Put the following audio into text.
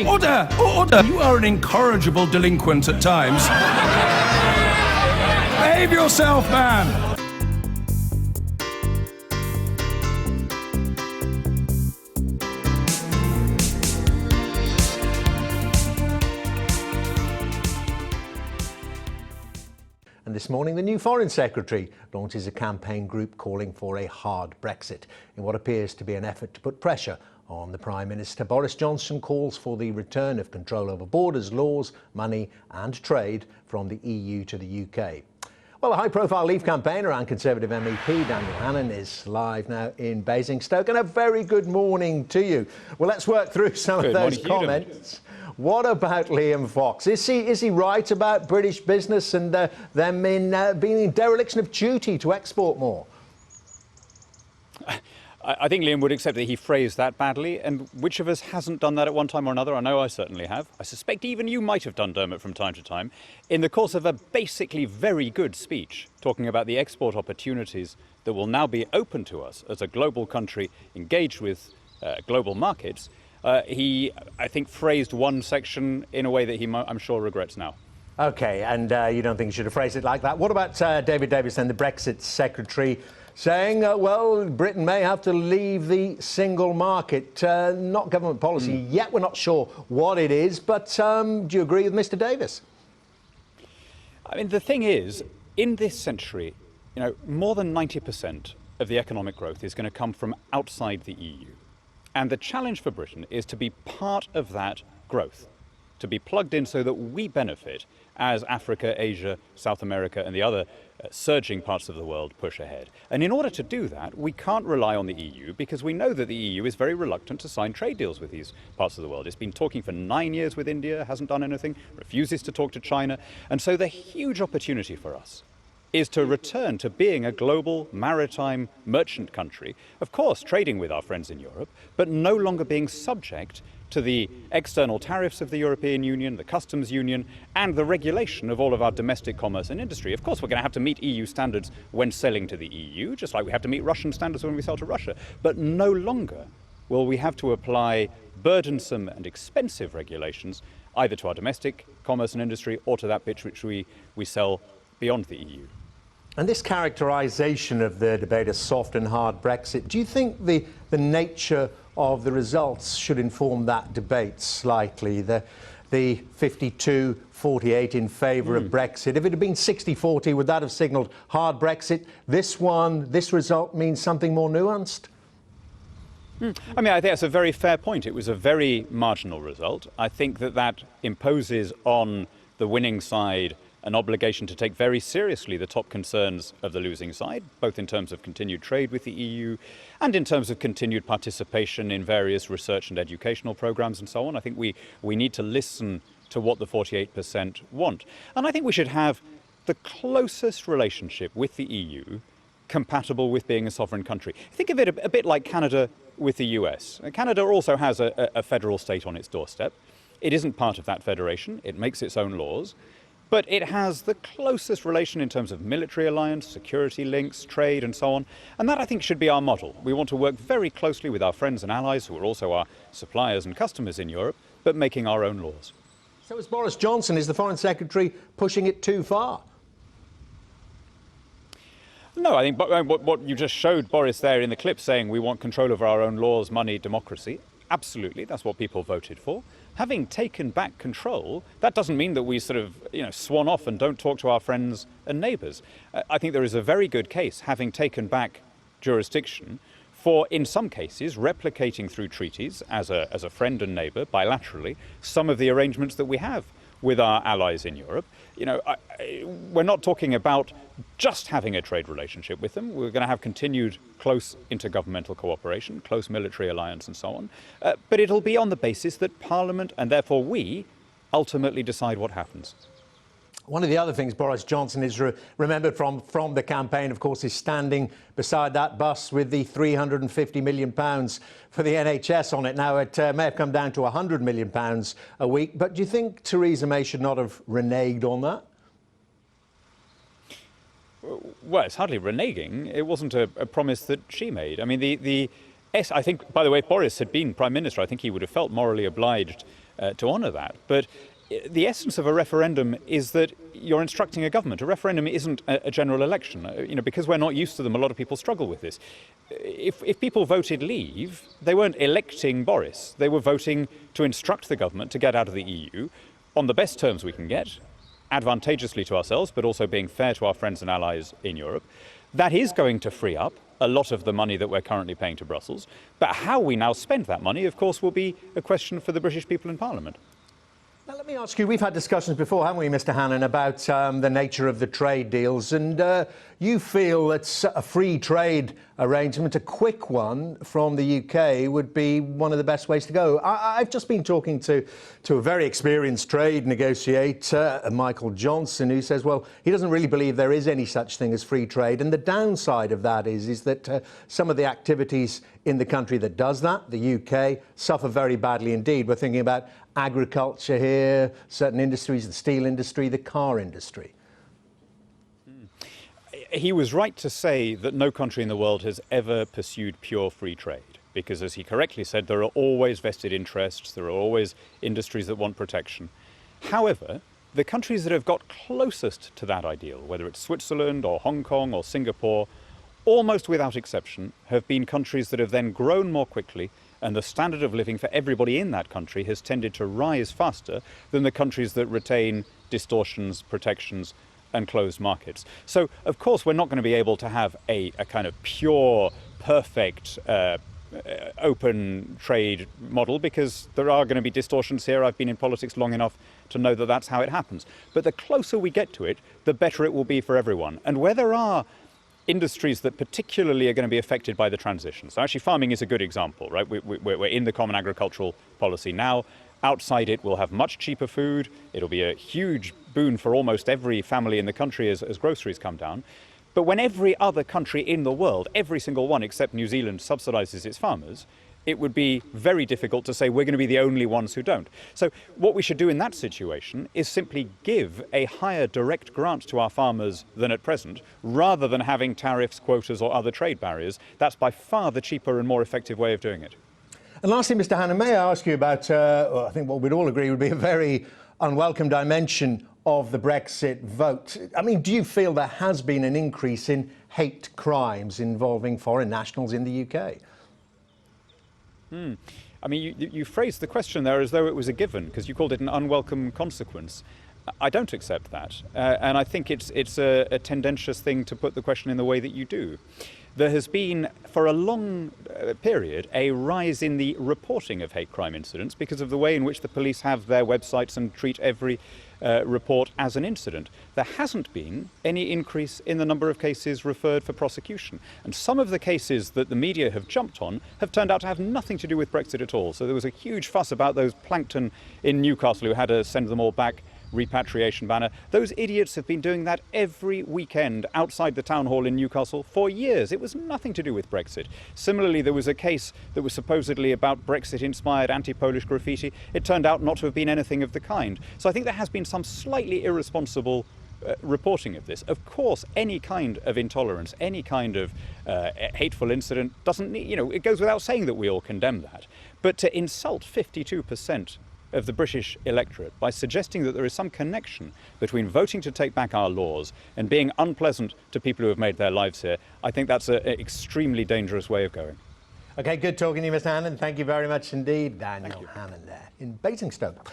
Order! Order! You are an incorrigible delinquent at times. Behave yourself, man! And this morning, the new Foreign Secretary launches a campaign group calling for a hard Brexit in what appears to be an effort to put pressure on the Prime Minister. Boris Johnson calls for the return of control over borders, laws, money and trade from the EU to the UK. Well, a high-profile Leave campaigner and Conservative MEP Daniel Hannan is live now in Basingstoke. And a very good morning to you. Well, let's work through some of those comments. What about Liam Fox? Is he right about British business and them being in dereliction of duty to export more? I think Liam would accept that he phrased that badly, and which of us hasn't done that at one time or another? I know I certainly have. I suspect even you might have done, Dermot, from time to time, in the course of a basically very good speech, talking about the export opportunities that will now be open to us as a global country engaged with global markets. He, I think, phrased one section in a way that he, I'm sure, regrets now. OK, and you don't think he should have phrased it like that. What about David Davis, then, the Brexit secretary, saying, well, Britain may have to leave the single market? Not government policy yet. We're not sure what it is. But do you agree with Mr. Davis? I mean, the thing is, in this century, more than 90% of the economic growth is going to come from outside the EU. And the challenge for Britain is to be part of that growth, to be plugged in so that we benefit as Africa, Asia, South America and the other surging parts of the world push ahead. And in order to do that, we can't rely on the EU, because we know that the EU is very reluctant to sign trade deals with these parts of the world. It's been talking for 9 years with India, hasn't done anything, refuses to talk to China. And so the huge opportunity for us is to return to being a global maritime merchant country, of course trading with our friends in Europe, but no longer being subject to the external tariffs of the European Union, the customs union, and the regulation of all of our domestic commerce and industry. Of course, we're going to have to meet EU standards when selling to the EU, just like we have to meet Russian standards when we sell to Russia. But no longer will we have to apply burdensome and expensive regulations either to our domestic commerce and industry or to that bit which we sell beyond the EU. And this characterisation of the debate as soft and hard Brexit, do you think the nature of the results should inform that debate slightly? The 52-48 in favour of Brexit. If it had been 60-40, would that have signalled hard Brexit? This result means something more nuanced? I mean, I think that's a very fair point. It was a very marginal result. I think that imposes on the winning side an obligation to take very seriously the top concerns of the losing side, both in terms of continued trade with the EU and in terms of continued participation in various research and educational programs and so on. I think we need to listen to what the 48% want. And I think we should have the closest relationship with the EU compatible with being a sovereign country. Think of it a bit like Canada with the US. Canada also has a federal state on its doorstep. It isn't part of that federation. It makes its own laws. But it has the closest relation in terms of military alliance, security links, trade and so on. And that, I think, should be our model. We want to work very closely with our friends and allies, who are also our suppliers and customers in Europe, but making our own laws. So is Boris Johnson, is the Foreign Secretary pushing it too far? No, I think what you just showed Boris there in the clip, saying we want control over our own laws, money, democracy. Absolutely, that's what people voted for. Having taken back control, that doesn't mean that we sort of, swan off and don't talk to our friends and neighbours. I think there is a very good case, having taken back jurisdiction, for, in some cases, replicating through treaties as a friend and neighbour, bilaterally, some of the arrangements that we have with our allies in Europe. We're not talking about just having a trade relationship with them. We're going to have continued close intergovernmental cooperation, close military alliance and so on. But it'll be on the basis that Parliament, and therefore we, ultimately decide what happens. One of the other things Boris Johnson is remembered from the campaign, of course, is standing beside that bus with the £350 million for the NHS on it. Now, it may have come down to £100 million a week, but do you think Theresa May should not have reneged on that? Well, it's hardly reneging. It wasn't a promise that she made. I mean, I think, by the way, if Boris had been Prime Minister, I think he would have felt morally obliged to honour that. But the essence of a referendum is that you're instructing a government. A referendum isn't a general election. Because we're not used to them, a lot of people struggle with this. If people voted leave, they weren't electing Boris. They were voting to instruct the government to get out of the EU on the best terms we can get, advantageously to ourselves, but also being fair to our friends and allies in Europe. That is going to free up a lot of the money that we're currently paying to Brussels. But how we now spend that money, of course, will be a question for the British people in Parliament. Now, let me ask you, we've had discussions before, haven't we, Mr. Hannan, about the nature of the trade deals, and you feel that a free trade arrangement, a quick one from the UK, would be one of the best ways to go. I've just been talking to a very experienced trade negotiator, Michael Johnson, who says, well, he doesn't really believe there is any such thing as free trade, and the downside of that is that some of the activities in the country that does that, the UK, suffer very badly indeed. We're thinking about agriculture here, certain industries, the steel industry, the car industry. He was right to say that no country in the world has ever pursued pure free trade, because, as he correctly said, there are always vested interests, there are always industries that want protection. However, the countries that have got closest to that ideal, whether it's Switzerland or Hong Kong or Singapore, almost without exception, have been countries that have then grown more quickly, and the standard of living for everybody in that country has tended to rise faster than the countries that retain distortions, protections, and closed markets. So, of course, we're not going to be able to have a kind of pure, perfect, open trade model, because there are going to be distortions here. I've been in politics long enough to know that that's how it happens. But the closer we get to it, the better it will be for everyone. And where there are industries that particularly are going to be affected by the transition. So actually farming is a good example, right? We're in the common agricultural policy now. Outside it, we'll have much cheaper food. It'll be a huge boon for almost every family in the country as groceries come down. But when every other country in the world, every single one except New Zealand, subsidises its farmers, it would be very difficult to say we're going to be the only ones who don't. So what we should do in that situation is simply give a higher direct grant to our farmers than at present, rather than having tariffs, quotas or other trade barriers. That's by far the cheaper and more effective way of doing it. And lastly, Mr. Hannan, may I ask you about, I think what we'd all agree would be a very unwelcome dimension of the Brexit vote. I mean, do you feel there has been an increase in hate crimes involving foreign nationals in the UK? I mean, you phrased the question there as though it was a given, because you called it an unwelcome consequence. I don't accept that, and I think it's a tendentious thing to put the question in the way that you do. There has been, for a long period, a rise in the reporting of hate crime incidents because of the way in which the police have their websites and treat every report as an incident. There hasn't been any increase in the number of cases referred for prosecution. And some of the cases that the media have jumped on have turned out to have nothing to do with Brexit at all. So there was a huge fuss about those plankton in Newcastle who had to send them all back, repatriation banner. Those idiots have been doing that every weekend outside the town hall in Newcastle for years. It was nothing to do with Brexit. Similarly, there was a case that was supposedly about Brexit-inspired anti-Polish graffiti. It turned out not to have been anything of the kind. So I think there has been some slightly irresponsible reporting of this. Of course, any kind of intolerance, any kind of hateful incident doesn't need, it goes without saying that we all condemn that. But to insult 52% of the British electorate by suggesting that there is some connection between voting to take back our laws and being unpleasant to people who have made their lives here, I think that's an extremely dangerous way of going. OK, good talking to you, Mr. Hannan. Thank you very much indeed. Daniel Hannan there in Basingstoke.